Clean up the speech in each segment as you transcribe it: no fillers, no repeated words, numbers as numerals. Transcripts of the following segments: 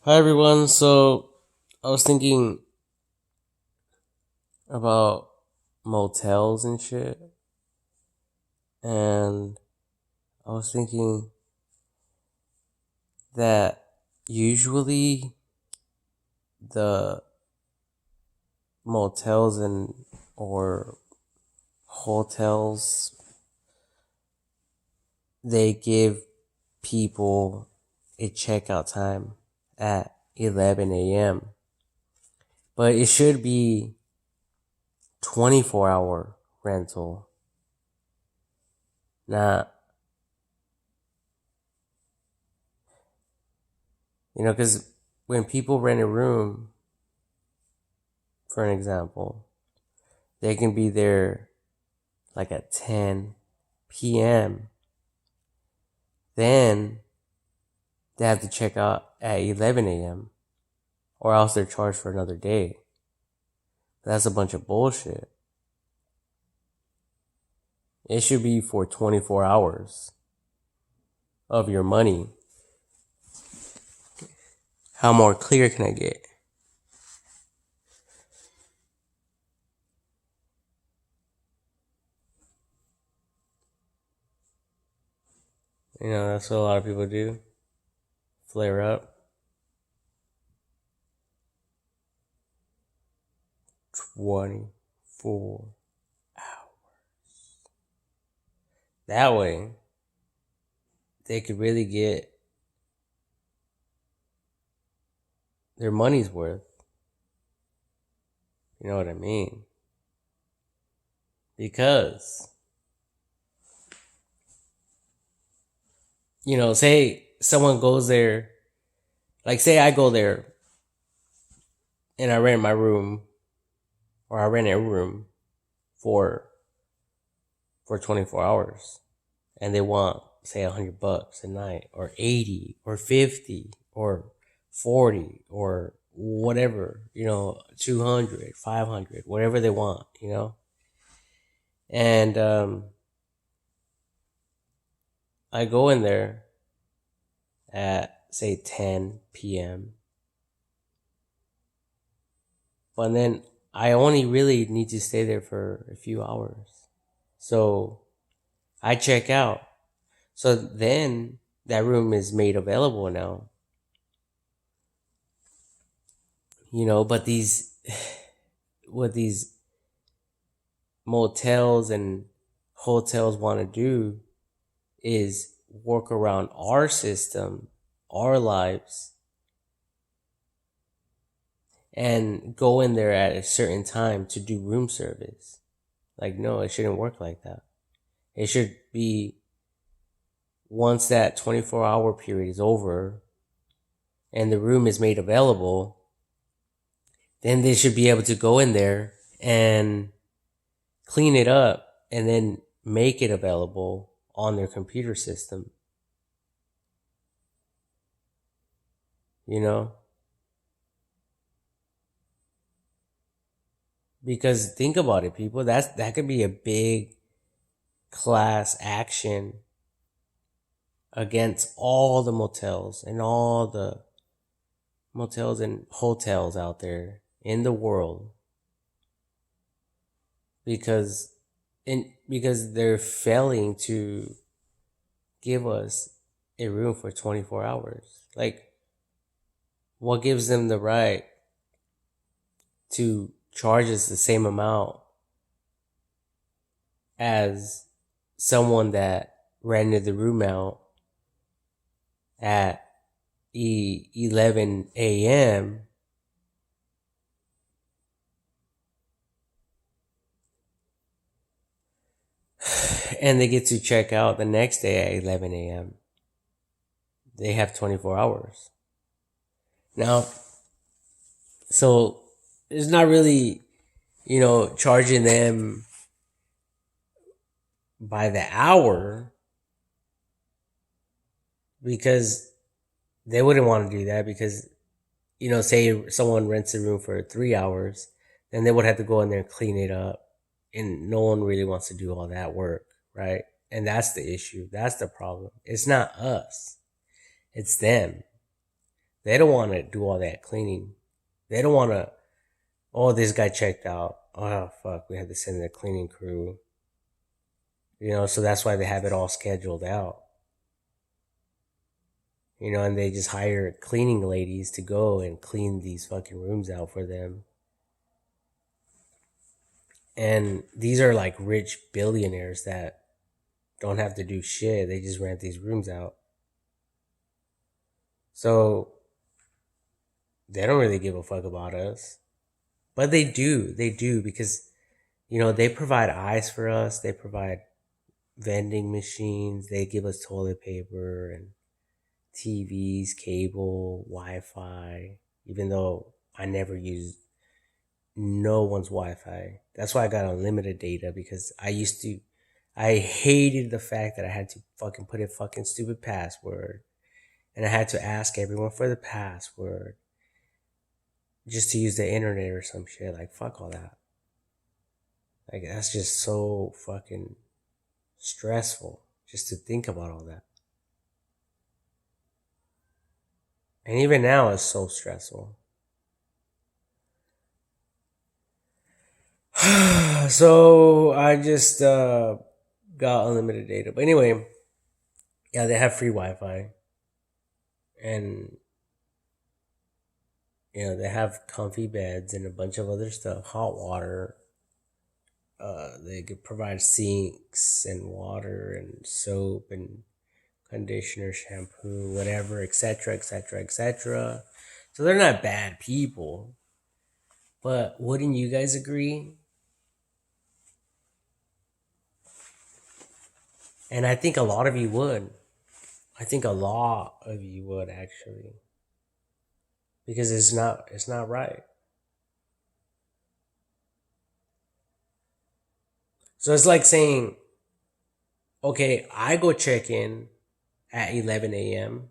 Hi everyone. So I was thinking about motels and shit, and I was thinking that usually the motels and or hotels, they give people a checkout time at 11 a.m. But it should be 24-hour rental. Not, because when people rent a room, for an example, they can be there like at 10 p.m. Then they have to check out at 11 a.m. or else they're charged for another day. That's a bunch of bullshit. It should be for 24 hours of your money. How more clear can I get? That's what a lot of people do. Flare up. 24 hours. That way, they could really get their money's worth. You know what I mean? Because, say someone goes there, like say I go there and I rent my room or I rent a room for 24 hours and they want say $100 a night or 80 or 50 or 40 or whatever, 200, 500, whatever they want, and I go in there at say 10 p.m. but then I only really need to stay there for a few hours. So I check out. So then that room is made available now. But what these motels and hotels want to do is work around our system, our lives, and go in there at a certain time to do room service. Like, no, it shouldn't work like that. It should be once that 24-hour period is over and the room is made available, then they should be able to go in there and clean it up and then make it available on their computer system. You know? Because think about it, people. That could be a big class action against all the motels and all the motels and hotels out there in the world, because they're failing to give us a room for 24 hours. Like, what gives them the right to charge us the same amount as someone that rented the room out at 11 a.m. and they get to check out the next day at 11 a.m. They have 24 hours. Now, so it's not really, charging them by the hour, because they wouldn't want to do that, because, say someone rents a room for 3 hours, then they would have to go in there and clean it up. And no one really wants to do all that work, right? And that's the issue. That's the problem. It's not us. It's them. They don't want to do all that cleaning. They don't want to, oh, this guy checked out. Oh, fuck, we had to send in a cleaning crew. So that's why they have it all scheduled out. And they just hire cleaning ladies to go and clean these fucking rooms out for them. And these are like rich billionaires that don't have to do shit. They just rent these rooms out. So they don't really give a fuck about us. But they do. They do because, they provide ice for us. They provide vending machines. They give us toilet paper and TVs, cable, Wi-Fi. Even though I never use no one's Wi-Fi. That's why I got unlimited data, because I hated the fact that I had to fucking put a fucking stupid password. And I had to ask everyone for the password just to use the internet or some shit. Like, fuck all that. Like, that's just so fucking stressful just to think about all that. And even now, it's so stressful. So I just got unlimited data. But anyway, yeah, they have free Wi-Fi. And, they have comfy beds and a bunch of other stuff. Hot water. They could provide sinks and water and soap and conditioner, shampoo, whatever, etc., etc., etc. So they're not bad people. But wouldn't you guys agree? And I think a lot of you would. I think a lot of you would, actually. Because it's not right. So it's like saying, okay, I go check in at 11 a.m.,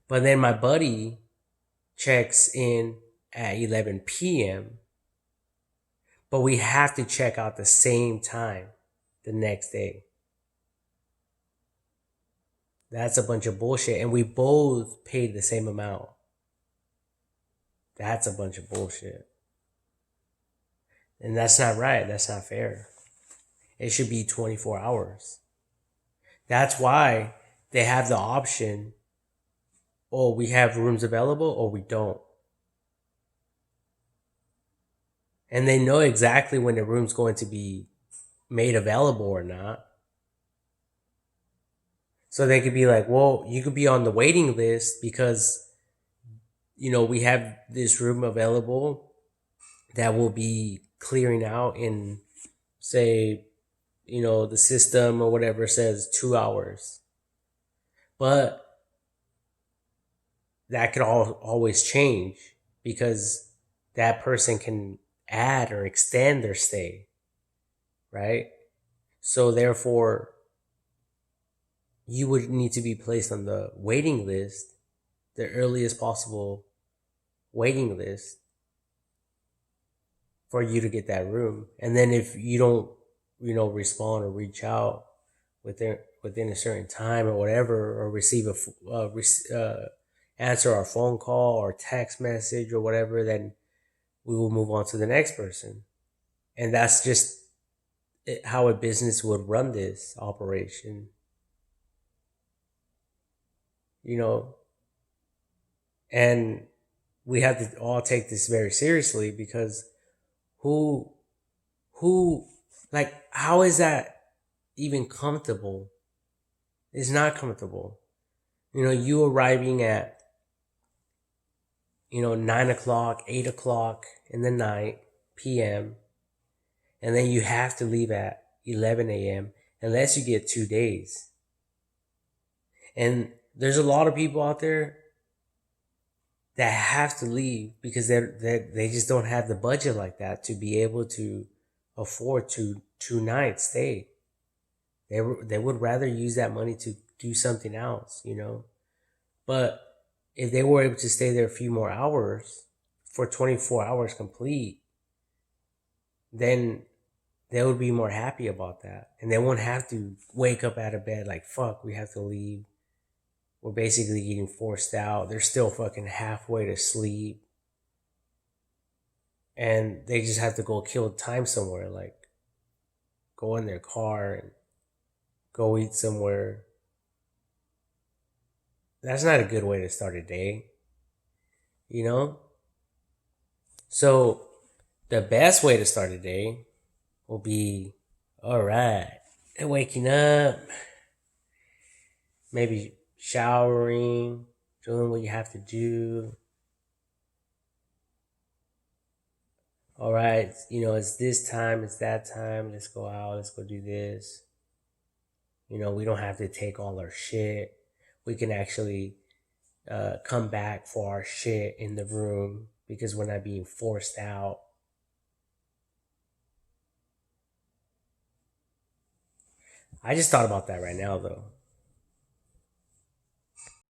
but then my buddy checks in at 11 p.m., but we have to check out the same time the next day. That's a bunch of bullshit. And we both paid the same amount. That's a bunch of bullshit. And that's not right. That's not fair. It should be 24 hours. That's why they have the option, oh, we have rooms available or we don't. And they know exactly when the room's going to be made available or not. So they could be like, well, you could be on the waiting list because, we have this room available that will be clearing out in, say, the system or whatever says 2 hours. But that could always change because that person can add or extend their stay, right? So therefore, you would need to be placed on the waiting list, the earliest possible waiting list, for you to get that room. And then if you don't, respond or reach out within a certain time or whatever, or receive answer our phone call or text message or whatever, then we will move on to the next person. And that's just how a business would run this operation. And we have to all take this very seriously, because who, like, how is that even comfortable? It's not comfortable. You arriving at, 9 o'clock, 8 o'clock in the night, p.m., and then you have to leave at 11 a.m. unless you get 2 days. And there's a lot of people out there that have to leave because they just don't have the budget like that to be able to afford two nights stay. They would rather use that money to do something else, But if they were able to stay there a few more hours for 24 hours complete, then they would be more happy about that. And they won't have to wake up out of bed like, fuck, we have to leave We're basically getting forced out. They're still fucking halfway to sleep. And they just have to go kill time somewhere, like go in their car and go eat somewhere. That's not a good way to start a day, you know? So the best way to start a day will be, all right, waking up, maybe showering, doing what you have to do. All right, it's this time, it's that time. Let's go out, let's go do this. We don't have to take all our shit. We can actually come back for our shit in the room because we're not being forced out. I just thought about that right now, though.